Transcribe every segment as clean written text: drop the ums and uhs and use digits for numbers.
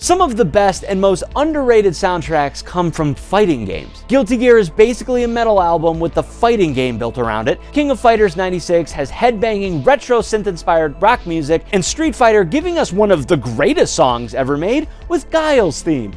Some of the best and most underrated soundtracks come from fighting games. Guilty Gear is basically a metal album with the fighting game built around it. King of Fighters 96 has headbanging, retro synth-inspired rock music, and Street Fighter giving us one of the greatest songs ever made with Guile's theme.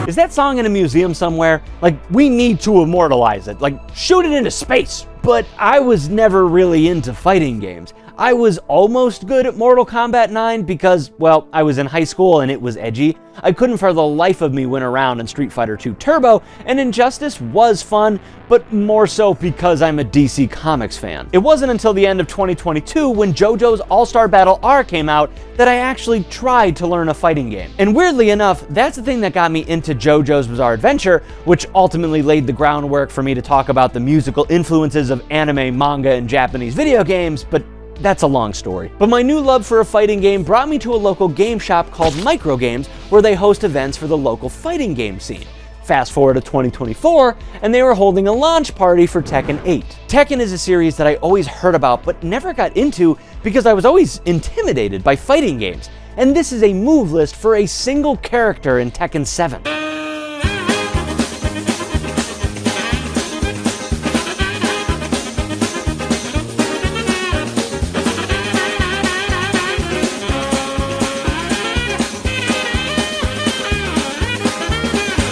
Is that song in a museum somewhere? Like, we need to immortalize it. Like, shoot it into space. But I was never really into fighting games. I was almost good at Mortal Kombat 9 because, well, I was in high school and it was edgy. I couldn't for the life of me win around in Street Fighter 2 Turbo, and Injustice was fun, but more so because I'm a DC Comics fan. It wasn't until the end of 2022 when JoJo's All-Star Battle R came out that I actually tried to learn a fighting game. And weirdly enough, that's the thing that got me into JoJo's Bizarre Adventure, which ultimately laid the groundwork for me to talk about the musical influences of anime, manga, and Japanese video games, but that's a long story. But my new love for a fighting game brought me to a local game shop called Micro Games, where they host events for the local fighting game scene. Fast forward to 2024, and they were holding a launch party for Tekken 8. Tekken is a series that I always heard about but never got into because I was always intimidated by fighting games. And this is a move list for a single character in Tekken 7.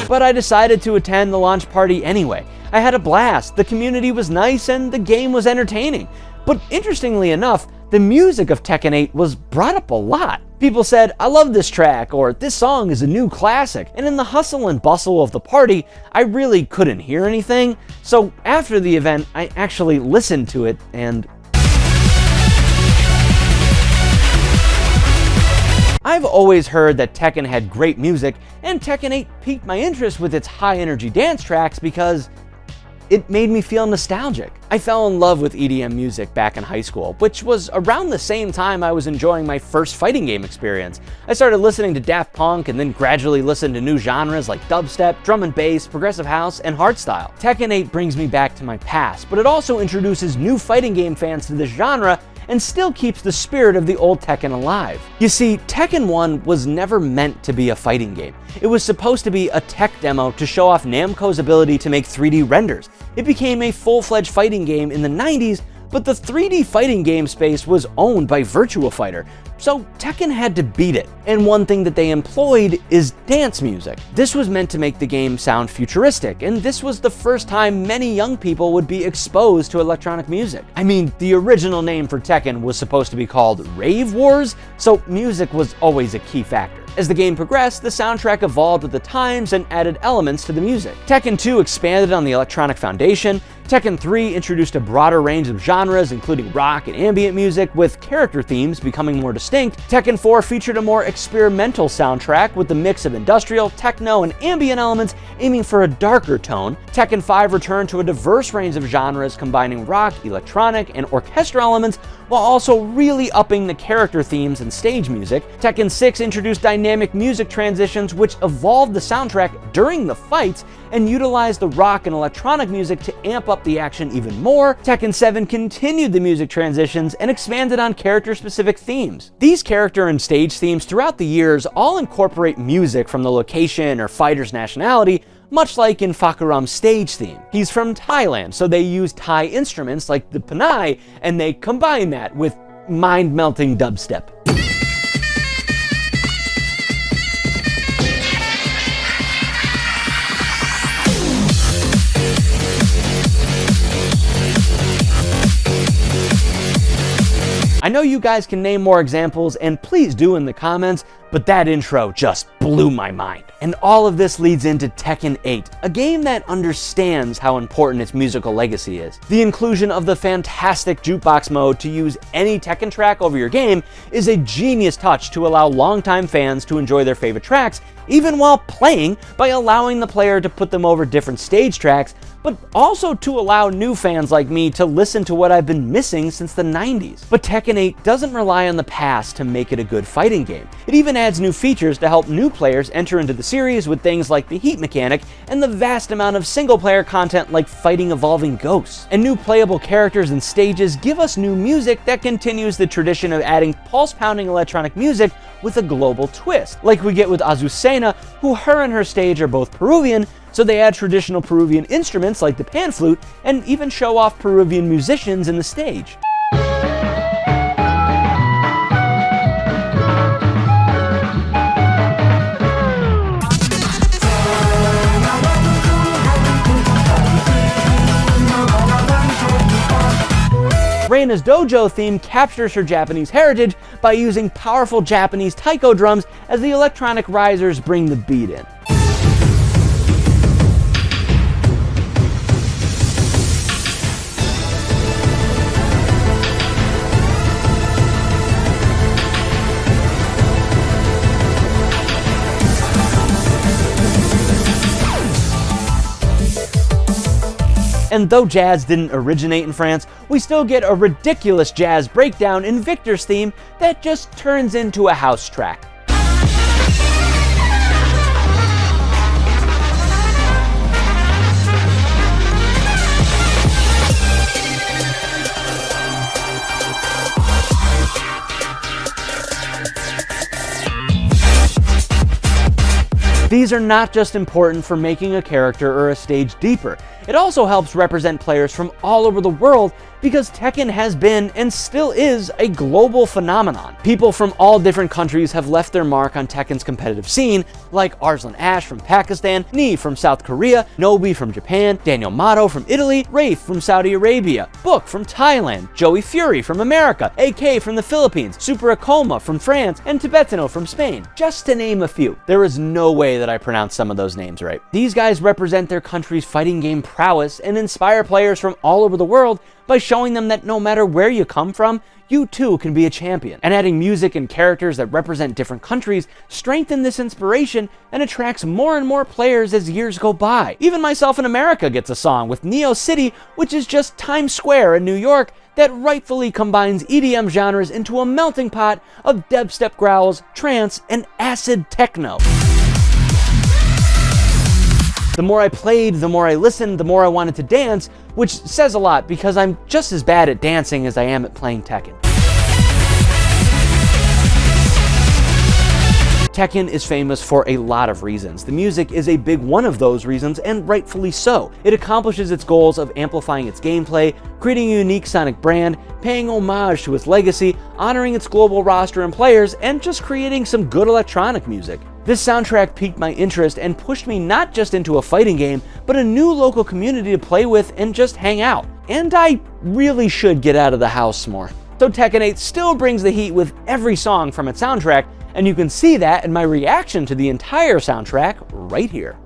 But I decided to attend the launch party anyway. I had a blast, the community was nice, and the game was entertaining. But interestingly enough, the music of Tekken 8 was brought up a lot. People said, "I love this track," or "This song is a new classic." And in the hustle and bustle of the party, I really couldn't hear anything. So after the event, I actually listened to it and I've always heard that Tekken had great music, and Tekken 8 piqued my interest with its high-energy dance tracks because it made me feel nostalgic. I fell in love with EDM music back in high school, which was around the same time I was enjoying my first fighting game experience. I started listening to Daft Punk and then gradually listened to new genres like dubstep, drum and bass, progressive house, and hardstyle. Tekken 8 brings me back to my past, but it also introduces new fighting game fans to this genre and still keeps the spirit of the old Tekken alive. You see, Tekken 1 was never meant to be a fighting game. It was supposed to be a tech demo to show off Namco's ability to make 3D renders. It became a full-fledged fighting game in the 90s, but the 3D fighting game space was owned by Virtua Fighter, so Tekken had to beat it. And one thing that they employed is dance music. This was meant to make the game sound futuristic, and this was the first time many young people would be exposed to electronic music. I mean, the original name for Tekken was supposed to be called Rave Wars, so music was always a key factor. As the game progressed, the soundtrack evolved with the times and added elements to the music. Tekken 2 expanded on the electronic foundation. Tekken 3 introduced a broader range of genres, including rock and ambient music, with character themes becoming more distinct. Tekken 4 featured a more experimental soundtrack with a mix of industrial, techno, and ambient elements aiming for a darker tone. Tekken 5 returned to a diverse range of genres combining rock, electronic, and orchestral elements, while also really upping the character themes and stage music. Tekken 6 introduced dynamic music transitions which evolved the soundtrack during the fights and utilized the rock and electronic music to amp up the action even more. Tekken 7 continued the music transitions and expanded on character-specific themes. These character and stage themes throughout the years all incorporate music from the location or fighter's nationality, much like in Fakuram's stage theme. He's from Thailand, so they use Thai instruments like the panai, and they combine that with mind-melting dubstep. I know you guys can name more examples, and please do in the comments, but that intro just blew my mind. And all of this leads into Tekken 8, a game that understands how important its musical legacy is. The inclusion of the fantastic jukebox mode to use any Tekken track over your game is a genius touch to allow longtime fans to enjoy their favorite tracks, even while playing, by allowing the player to put them over different stage tracks, but also to allow new fans like me to listen to what I've been missing since the 90s. But Tekken 8 doesn't rely on the past to make it a good fighting game. It even adds new features to help new players enter into the series with things like the heat mechanic and the vast amount of single-player content like fighting evolving ghosts. And new playable characters and stages give us new music that continues the tradition of adding pulse-pounding electronic music with a global twist, like we get with Azucena, who her and her stage are both Peruvian, so they add traditional Peruvian instruments like the pan flute and even show off Peruvian musicians in the stage. Reina's dojo theme captures her Japanese heritage by using powerful Japanese taiko drums as the electronic risers bring the beat in. And though jazz didn't originate in France, we still get a ridiculous jazz breakdown in Victor's theme that just turns into a house track. These are not just important for making a character or a stage deeper, it also helps represent players from all over the world because Tekken has been and still is a global phenomenon. People from all different countries have left their mark on Tekken's competitive scene, like Arslan Ash from Pakistan, Nee from South Korea, Nobi from Japan, Daniel Mato from Italy, Rafe from Saudi Arabia, Book from Thailand, Joey Fury from America, AK from the Philippines, Super Akoma from France, and Tibetano from Spain, just to name a few. There is no way that I pronounced some of those names right. These guys represent their country's fighting game prowess and inspire players from all over the world by showing them that no matter where you come from, you too can be a champion. And adding music and characters that represent different countries strengthen this inspiration and attracts more and more players as years go by. Even myself in America gets a song with Neo City, which is just Times Square in New York, that rightfully combines EDM genres into a melting pot of dubstep growls, trance, and acid techno. The more I played, the more I listened, the more I wanted to dance, which says a lot because I'm just as bad at dancing as I am at playing Tekken. Tekken is famous for a lot of reasons. The music is a big one of those reasons, and rightfully so. It accomplishes its goals of amplifying its gameplay, creating a unique sonic brand, paying homage to its legacy, honoring its global roster and players, and just creating some good electronic music. This soundtrack piqued my interest and pushed me not just into a fighting game, but a new local community to play with and just hang out. And I really should get out of the house more. So Tekken 8 still brings the heat with every song from its soundtrack, and you can see that in my reaction to the entire soundtrack right here.